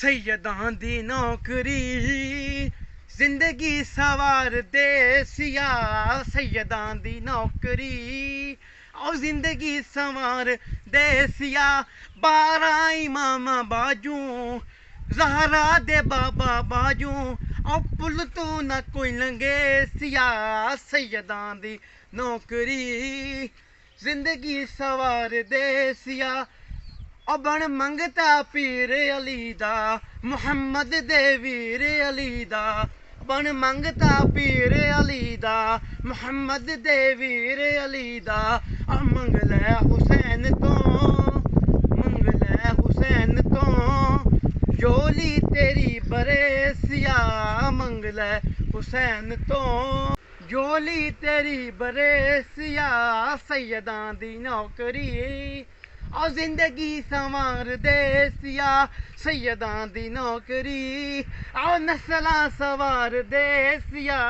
सैयदां दी नौकरी जिंदगी सवार दे सिया सैयदां दी नौकरी ओ जिंदगी सवार दे सिया 12 इमाम बाजू ज़हरा दे बाबा बाजू ओ पुल तू ना कोई लंघे सिया सैयदां दी नौकरी जिंदगी सवार दे सिया ओ बन मंगता पीर अली दा मुहम्मद दे वीर अली दा बन मंगता पीर अली दा मुहम्मद दे वीर अली दा ओ मंग लै हुसैन तो जोली तेरी बरेसिया मंग लै हुसैन तो जोली तेरी बरेसिया सैयदां दी नौकरी और जिंदगी संवार दे सिया सैयदां दी नौकरी और नस्लां सवार दे सिया